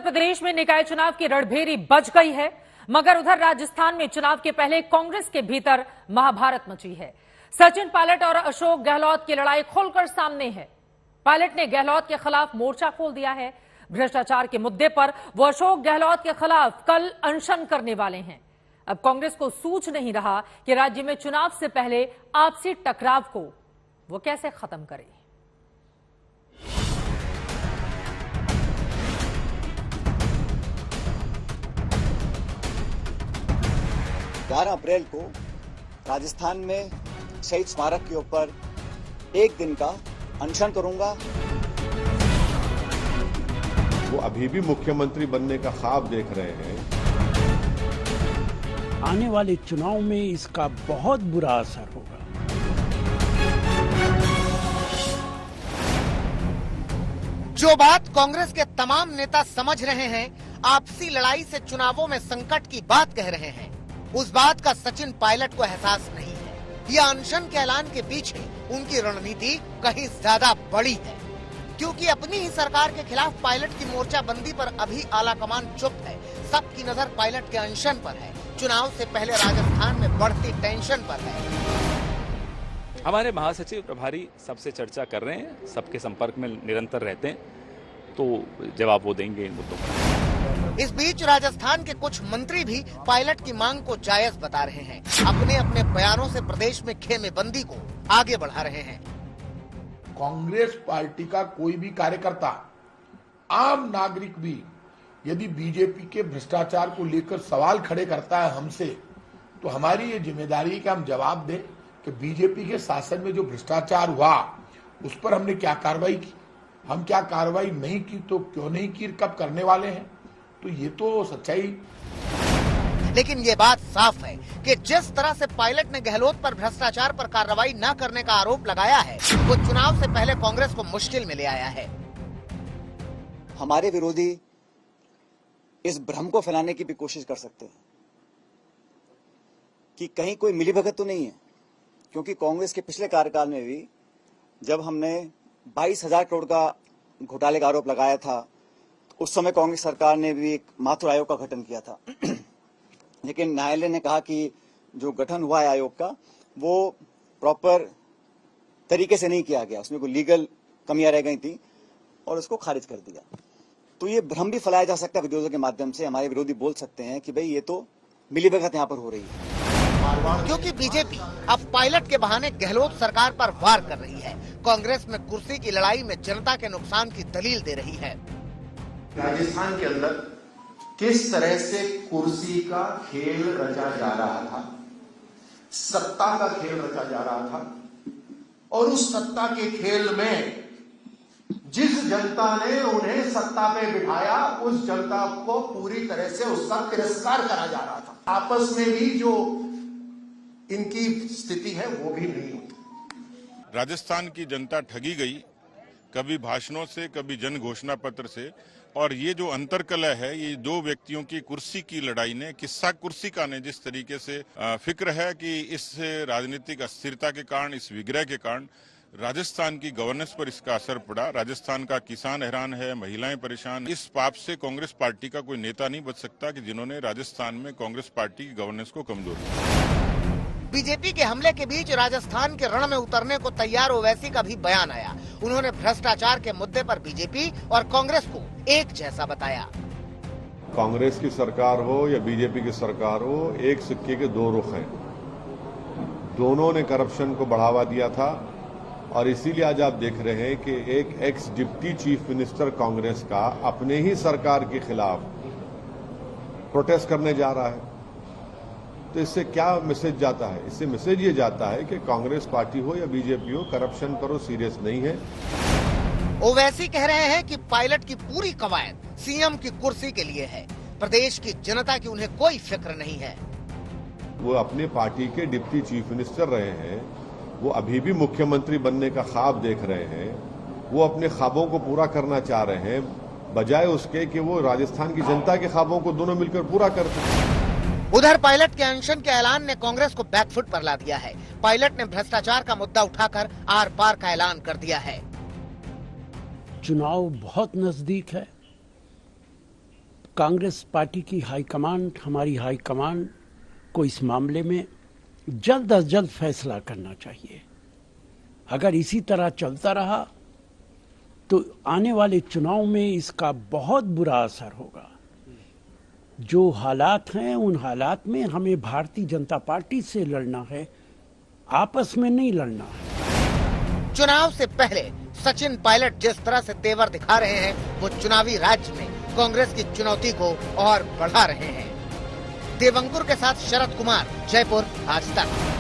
प्रदेश में निकाय चुनाव की रणभेरी बज गई है, मगर उधर राजस्थान में चुनाव के पहले कांग्रेस के भीतर महाभारत मची है। सचिन पायलट और अशोक गहलोत की लड़ाई खुलकर सामने है। पायलट ने गहलोत के खिलाफ मोर्चा खोल दिया है। भ्रष्टाचार के मुद्दे पर वो अशोक गहलोत के खिलाफ कल अनशन करने वाले हैं। अब कांग्रेस को सूझ नहीं रहा कि राज्य में चुनाव से पहले आपसी टकराव को वो कैसे खत्म करे। 11 अप्रैल को राजस्थान में शहीद स्मारक के ऊपर एक दिन का अनशन करूंगा। वो अभी भी मुख्यमंत्री बनने का ख्वाब देख रहे हैं। आने वाले चुनाव में इसका बहुत बुरा असर होगा। जो बात कांग्रेस के तमाम नेता समझ रहे हैं, आपसी लड़ाई से चुनावों में संकट की बात कह रहे हैं, उस बात का सचिन पायलट को एहसास नहीं है। यह अनशन के ऐलान के पीछे उनकी रणनीति कहीं ज्यादा बड़ी है, क्योंकि अपनी ही सरकार के खिलाफ पायलट की मोर्चाबंदी पर अभी आलाकमान चुप है। सबकी नजर पायलट के अनशन पर है। चुनाव से पहले राजस्थान में बढ़ती टेंशन पर है। हमारे महासचिव प्रभारी सबसे चर्चा कर रहे हैं, सबके संपर्क में निरंतर रहते हैं, तो जवाब वो देंगे इन मुद्दों पर। इस बीच राजस्थान के कुछ मंत्री भी पायलट की मांग को जायज बता रहे हैं। अपने अपने बयानों से प्रदेश में खेमेबंदी को आगे बढ़ा रहे हैं। कांग्रेस पार्टी का कोई भी कार्यकर्ता, आम नागरिक भी यदि बीजेपी के भ्रष्टाचार को लेकर सवाल खड़े करता है हमसे, तो हमारी ये जिम्मेदारी है कि हम जवाब दें कि बीजेपी के शासन में जो भ्रष्टाचार हुआ उस पर हमने क्या कार्रवाई की, हम क्या कार्रवाई नहीं की तो क्यों नहीं की, कब करने वाले हैं। तो ये तो सच्चाई। लेकिन ये बात साफ है कि जिस तरह से पायलट ने गहलोत पर भ्रष्टाचार पर कार्रवाई न करने का आरोप लगाया है, वो चुनाव से पहले कांग्रेस को मुश्किल में ले आया है। हमारे विरोधी इस भ्रम को फैलाने की भी कोशिश कर सकते हैं कि कहीं कोई मिलीभगत तो नहीं है, क्योंकि कांग्रेस के पिछले कार्यकाल में भी जब हमने 22,000 करोड़ का घोटाले का आरोप लगाया था, तो उस समय कांग्रेस सरकार ने भी एक मातृ आयोग का गठन किया था। लेकिन न्यायालय ने कहा कि जो गठन हुआ है आयोग का, वो प्रॉपर तरीके से नहीं किया गया, उसमें कोई लीगल कमियां रह गई थी और उसको खारिज कर दिया। तो ये भ्रम भी फैलाया जा सकता है विरोधियों के माध्यम से। हमारे विरोधी बोल सकते हैं कि भाई ये तो मिलीभगत यहाँ पर हो रही है, क्योंकि बीजेपी अब पायलट के बहाने गहलोत सरकार पर वार कर रही है। कांग्रेस में कुर्सी की लड़ाई में जनता के नुकसान की दलील दे रही है। राजस्थान के अंदर किस तरह से कुर्सी का खेल रचा जा रहा था, सत्ता का खेल रचा जा रहा था, और उस सत्ता के खेल में जिस जनता ने उन्हें सत्ता पे बिठाया, उस जनता को पूरी तरह से उसका तिरस्कार करा जा रहा था। आपस में भी जो इनकी स्थिति है वो भी नहीं होती। राजस्थान की जनता ठगी गई, कभी भाषणों से, कभी जन घोषणा पत्र से। और ये जो अंतरकलह है, ये दो व्यक्तियों की कुर्सी की लड़ाई ने, किस्सा कुर्सी का ने जिस तरीके से फिक्र है कि इस राजनीतिक अस्थिरता के कारण, इस विग्रह के कारण राजस्थान की गवर्नेंस पर इसका असर पड़ा। राजस्थान का किसान हैरान है, महिलाएं परेशान। इस पाप से कांग्रेस पार्टी का कोई नेता नहीं बच सकता कि जिन्होंने राजस्थान में कांग्रेस पार्टी की गवर्नेंस को कमजोर किया। बीजेपी के हमले के बीच राजस्थान के रण में उतरने को तैयार ओवैसी का भी बयान आया। उन्होंने भ्रष्टाचार के मुद्दे पर बीजेपी और कांग्रेस को एक जैसा बताया। कांग्रेस की सरकार हो या बीजेपी की सरकार हो, एक सिक्के के दो रुख हैं। दोनों ने करप्शन को बढ़ावा दिया था, और इसीलिए आज आप देख रहे हैं कि एक x deputy chief minister Congress का अपने ही सरकार के खिलाफ प्रोटेस्ट करने जा रहा है। तो इससे क्या मैसेज जाता है? इससे मैसेज ये जाता है कि कांग्रेस पार्टी हो या बीजेपी हो, करप्शन पर वो सीरियस नहीं है। ओवैसी कह रहे हैं कि पायलट की पूरी कवायद सीएम की कुर्सी के लिए है। प्रदेश की जनता की उन्हें कोई फिक्र नहीं है। वो अपने पार्टी के डिप्टी चीफ मिनिस्टर रहे हैं, वो अभी भी मुख्यमंत्री बनने का ख्वाब देख रहे हैं, वो अपने ख्वाबों को पूरा करना चाह रहे हैं, बजाय उसके कि वो राजस्थान की जनता के ख्वाबों को दोनों मिलकर पूरा करते हैं। उधर पायलट के अनशन के ऐलान ने कांग्रेस को बैकफुट पर ला दिया है। पायलट ने भ्रष्टाचार का मुद्दा उठाकर आर पार का ऐलान कर दिया है। चुनाव बहुत नजदीक है, कांग्रेस पार्टी की हाईकमान, हमारी हाईकमान को इस मामले में जल्द अज जल्द फैसला करना चाहिए। अगर इसी तरह चलता रहा तो आने वाले चुनाव में इसका बहुत बुरा असर होगा। जो हालात हैं उन हालात में हमें भारतीय जनता पार्टी से लड़ना है, आपस में नहीं लड़ना है। चुनाव से पहले सचिन पायलट जिस तरह से तेवर दिखा रहे हैं, वो चुनावी राज्य में कांग्रेस की चुनौती को और बढ़ा रहे हैं। देवंकुर के साथ शरद कुमार, जयपुर, आज तक।